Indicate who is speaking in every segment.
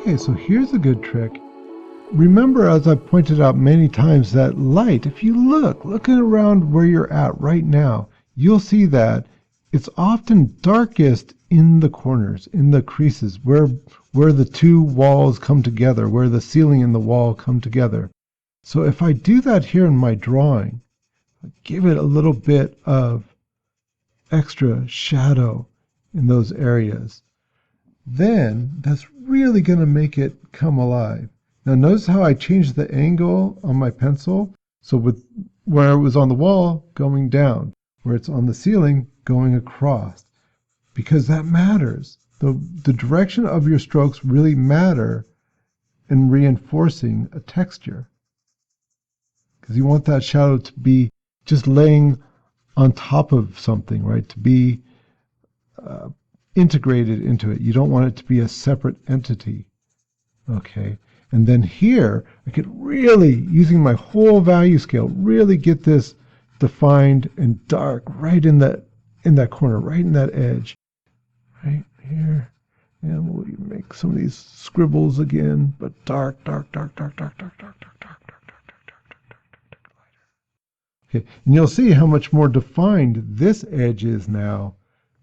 Speaker 1: Okay, so here's a good trick. Remember, as I've pointed out many times, that light, if you looking around where you're at right now, you'll see that it's often darkest in the corners, in the creases, where the two walls come together, where the ceiling and the wall come together. So if I do that here in my drawing, give it a little bit of extra shadow in those areas, then that's really going to make it come alive. Now notice how I changed the angle on my pencil. So with where it was on the wall, going down. Where it's on the ceiling, going across. Because that matters. The direction of your strokes really matter in reinforcing a texture. Because you want that shadow to be just laying on top of something, right? To be integrated into it. You don't want it to be a separate entity. Okay. And then here, I could really, using my whole value scale, really get this defined and dark right in that corner, right in that edge. Right here. And we'll make some of these scribbles again, but dark. Okay, and you'll see how much more defined this edge is now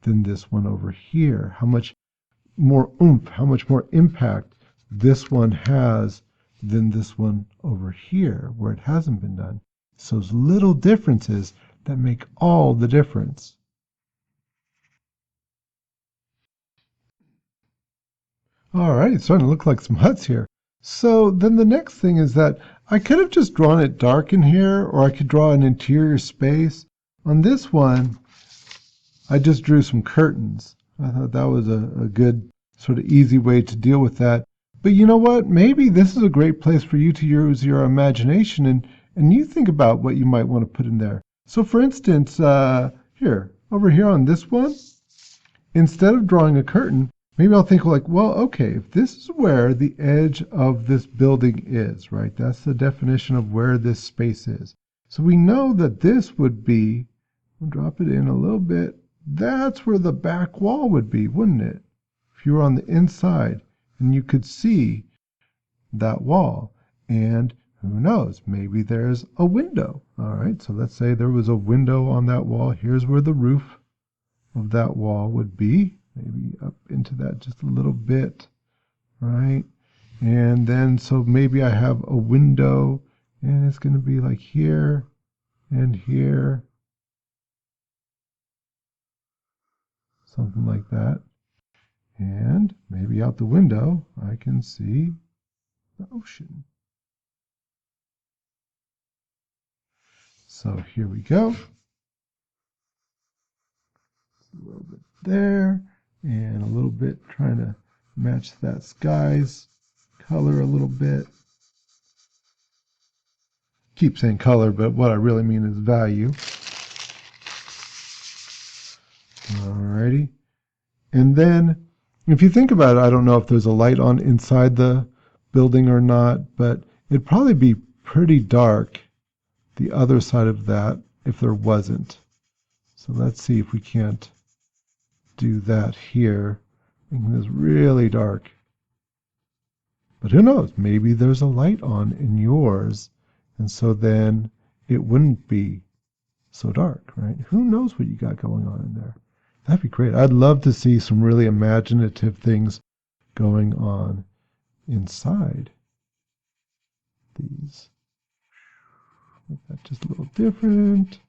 Speaker 1: than this one over here. How much more oomph, how much more impact this one has than this one over here, where it hasn't been done. So those little differences that make all the difference. All right, it's starting to look like some huts here. So then the next thing is that I could have just drawn it dark in here, or I could draw an interior space. On this one, I just drew some curtains. I thought that was a good sort of easy way to deal with that. But you know what? Maybe this is a great place for you to use your imagination and you think about what you might want to put in there. So for instance, over here on this one, instead of drawing a curtain, maybe I'll think like, well, okay, if this is where the edge of this building is, right? That's the definition of where this space is. So we know that this would be, we'll drop it in a little bit, that's where the back wall would be, wouldn't it? If you were on the inside and you could see that wall. And who knows, maybe there's a window. All right, so let's say there was a window on that wall. Here's where the roof of that wall would be. Maybe up into that just a little bit, right? And then, so maybe I have a window, and it's going to be like here and here. Something like that. And maybe out the window, I can see the ocean. So here we go. A little bit there, and a little bit trying to match that sky's color a little bit. Keep saying color, but what I really mean is value. Alrighty. And then, if you think about it, I don't know if there's a light on inside the building or not, but it'd probably be pretty dark the other side of that if there wasn't. So let's see if we can't do that here. Making this really dark. But who knows? Maybe there's a light on in yours, and so then it wouldn't be so dark, right? Who knows what you got going on in there? That'd be great. I'd love to see some really imaginative things going on inside these. Make that just a little different.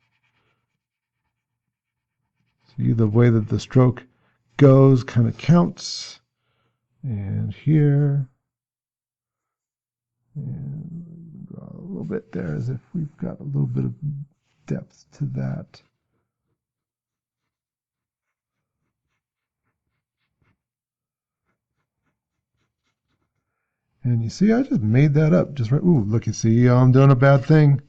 Speaker 1: See, the way that the stroke goes kind of counts. And here. And draw a little bit there as if we've got a little bit of depth to that. And you see, I just made that up just right. Ooh, look, you see, I'm doing a bad thing.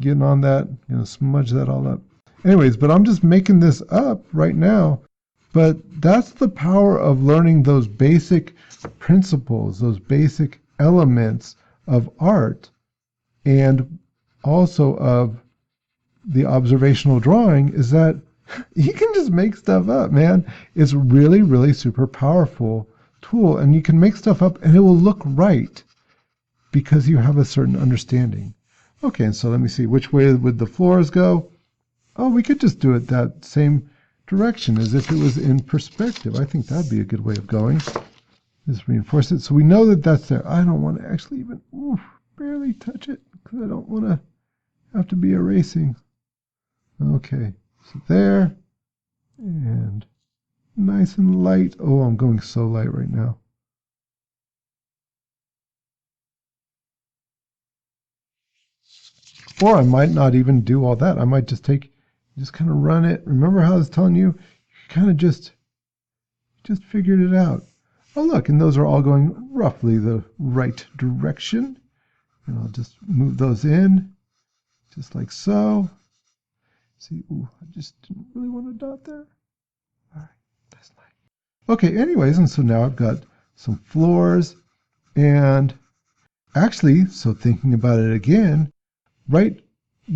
Speaker 1: Getting on that, smudge that all up. Anyways, but I'm just making this up right now. But that's the power of learning those basic principles, those basic elements of art, and also of the observational drawing, is that you can just make stuff up, man. It's really, really super powerful tool, and you can make stuff up and it will look right because you have a certain understanding. Okay, and so let me see, which way would the floors go? Oh, we could just do it that same direction as if it was in perspective. I think that'd be a good way of going. Just reinforce it so we know that that's there. I don't want to actually even barely touch it because I don't want to have to be erasing. Okay, so there, and nice and light. Oh, I'm going so light right now. Or I might not even do all that. I might just kind of run it. Remember how I was telling you? You kind of just figured it out. Oh, look, and those are all going roughly the right direction. And I'll just move those in, just like so. See, I just didn't really want a dot there. All right, that's nice. Okay, anyways, and so now I've got some floors, and actually, so thinking about it again, right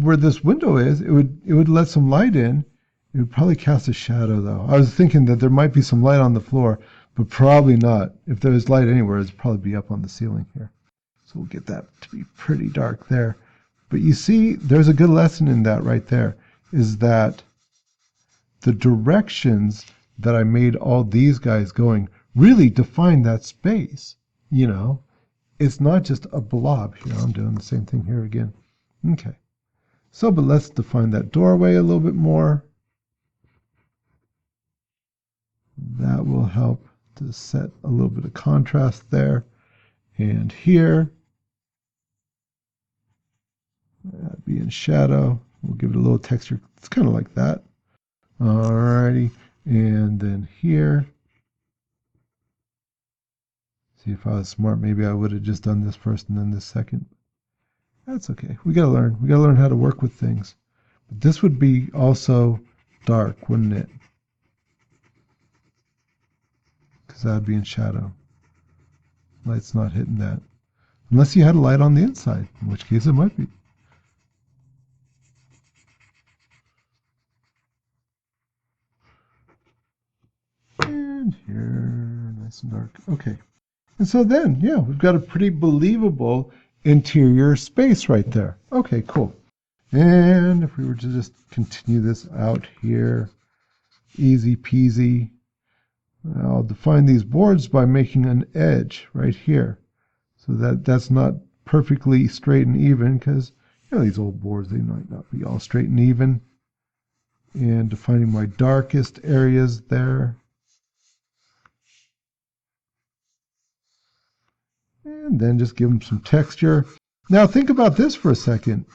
Speaker 1: where this window is, it would let some light in. It would probably cast a shadow, though. I was thinking that there might be some light on the floor, but probably not. If there's light anywhere, it'd probably be up on the ceiling here. So we'll get that to be pretty dark there. But you see, there's a good lesson in that right there, is that the directions that I made all these guys going really define that space. You know, it's not just a blob here. I'm doing the same thing here again. Okay. So, but let's define that doorway a little bit more. That will help to set a little bit of contrast there. And here, that'd be in shadow. We'll give it a little texture. It's kind of like that. Alrighty. And then here. See, if I was smart, maybe I would have just done this first and then this second. That's okay. We gotta learn. We gotta learn how to work with things. But this would be also dark, wouldn't it? Because that would be in shadow. Light's not hitting that. Unless you had a light on the inside, in which case it might be. And here, nice and dark. Okay. And so then, yeah, we've got a pretty believable interior space right there. Okay, cool. And if we were to just continue this out here, easy peasy. I'll define these boards by making an edge right here. So that's not perfectly straight and even because, you know, these old boards, they might not be all straight and even. And defining my darkest areas there. And then just give them some texture. Now think about this for a second.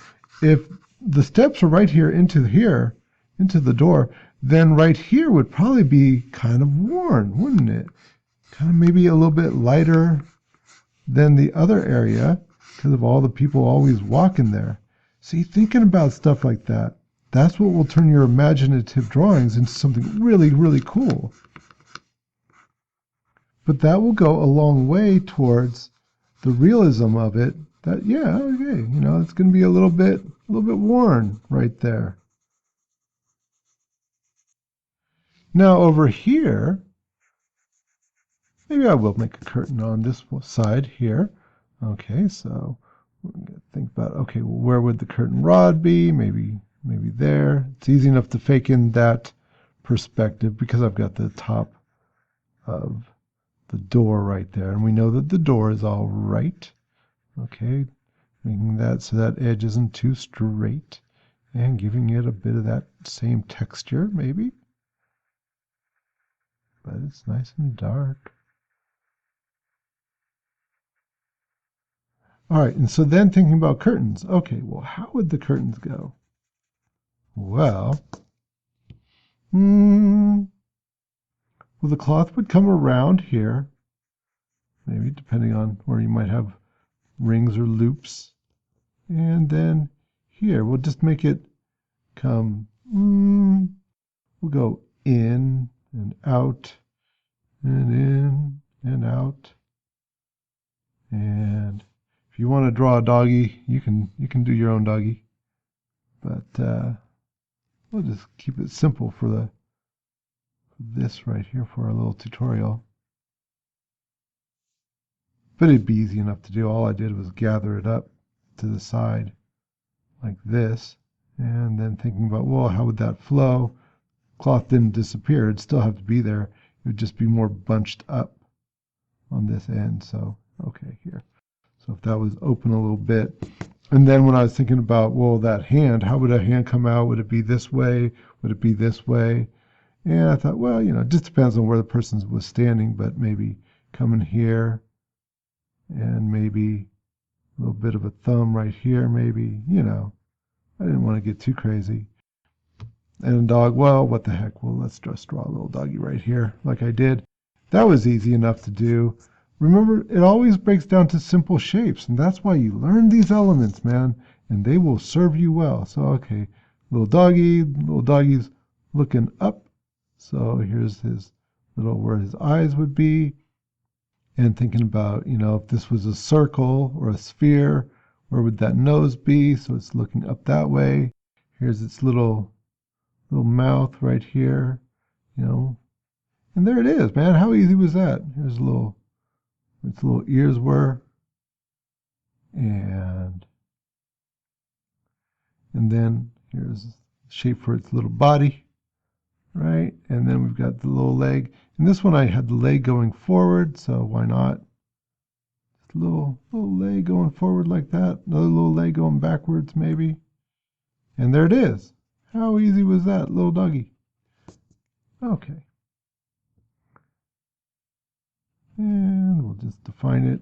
Speaker 1: If the steps are right here, into the door, then right here would probably be kind of worn, wouldn't it? Kind of maybe a little bit lighter than the other area because of all the people always walking there. See, thinking about stuff like that, that's what will turn your imaginative drawings into something really, really cool. But that will go a long way towards the realism of it. That, yeah, okay, you know, it's going to be a little bit worn right there. Now over here, maybe I will make a curtain on this side here. Okay, so we're going to think about, okay, well, where would the curtain rod be? Maybe there. It's easy enough to fake in that perspective because I've got the top of the door right there, and we know that the door is all right. Okay, making that so that edge isn't too straight, and giving it a bit of that same texture, maybe. But it's nice and dark. All right, and so then thinking about curtains. Okay, well, how would the curtains go? Well, well, the cloth would come around here, maybe depending on where you might have rings or loops. And then here, we'll just make it come, we'll go in and out, and in and out. And if you want to draw a doggy, you can do your own doggy. But we'll just keep it simple for this right here for our little tutorial. but it'd be easy enough to do. All I did was gather it up to the side like this, and then thinking about, well, how would that flow? Cloth didn't disappear. It'd still have to be there. It would just be more bunched up on this end. So, okay, here. So if that was open a little bit. And then when I was thinking about, well, that hand, how would a hand come out? Would it be this way? Would it be this way? And I thought, well, it just depends on where the person was standing, but maybe coming here and maybe a little bit of a thumb right here, maybe, I didn't want to get too crazy. And a dog, well, what the heck? Well, let's just draw a little doggy right here like I did. That was easy enough to do. Remember, it always breaks down to simple shapes, and that's why you learn these elements, man, and they will serve you well. So, okay, little doggy's looking up. So here's his where his eyes would be, and thinking about, if this was a circle or a sphere, where would that nose be? So it's looking up that way. Here's its little mouth right here, and there it is, man. How easy was that? Here's its little ears were, and then here's the shape for its little body, right? And then we've got the little leg. And this one I had the leg going forward, so why not? Just a little leg going forward like that. Another little leg going backwards maybe. And there it is. How easy was that, little doggy? Okay. And we'll just define it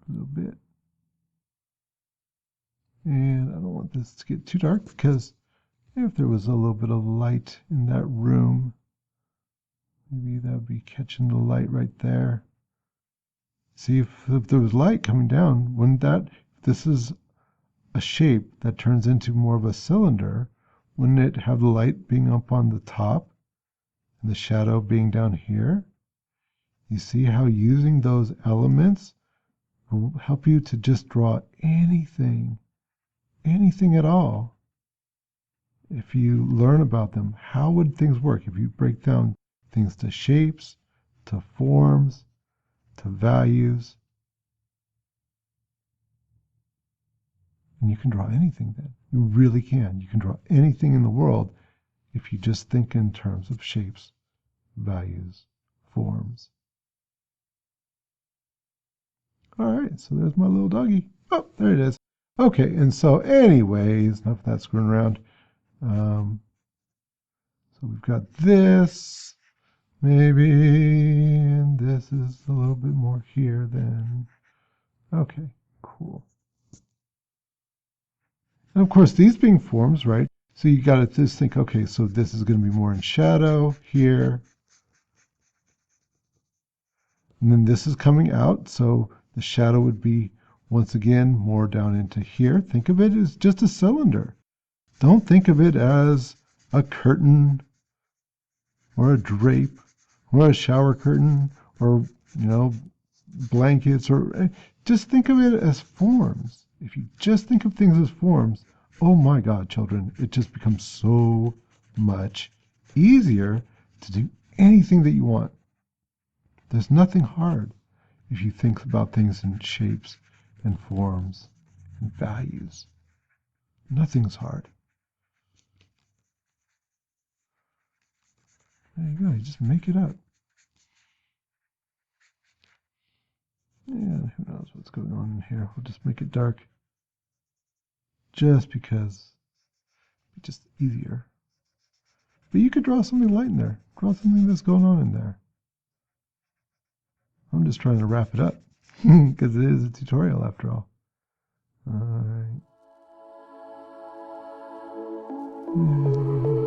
Speaker 1: a little bit. And I don't want this to get too dark, because if there was a little bit of light in that room, maybe that would be catching the light right there. See, if there was light coming down, wouldn't that, if this is a shape that turns into more of a cylinder, wouldn't it have the light being up on the top and the shadow being down here? You see how using those elements will help you to just draw anything at all. If you learn about them, how would things work if you break down things to shapes, to forms, to values? And you can draw anything then. You really can. You can draw anything in the world if you just think in terms of shapes, values, forms. All right, so there's my little doggy. Oh, there it is. Okay, and so anyways, enough of that screwing around. So we've got this, maybe, and this is a little bit more here then. Okay, cool. And of course, these being forms, right? So you got to just think, okay, so this is going to be more in shadow here. And then this is coming out, so the shadow would be, once again, more down into here. Think of it as just a cylinder. Don't think of it as a curtain or a drape or a shower curtain or, blankets, or just think of it as forms. If you just think of things as forms, oh my God, children, it just becomes so much easier to do anything that you want. There's nothing hard if you think about things in shapes and forms and values. Nothing's hard. There you go, you just make it up. And who knows what's going on in here. We'll just make it dark just because it's just easier. But you could draw something light in there. Draw something that's going on in there. I'm just trying to wrap it up because it is a tutorial after all. All right.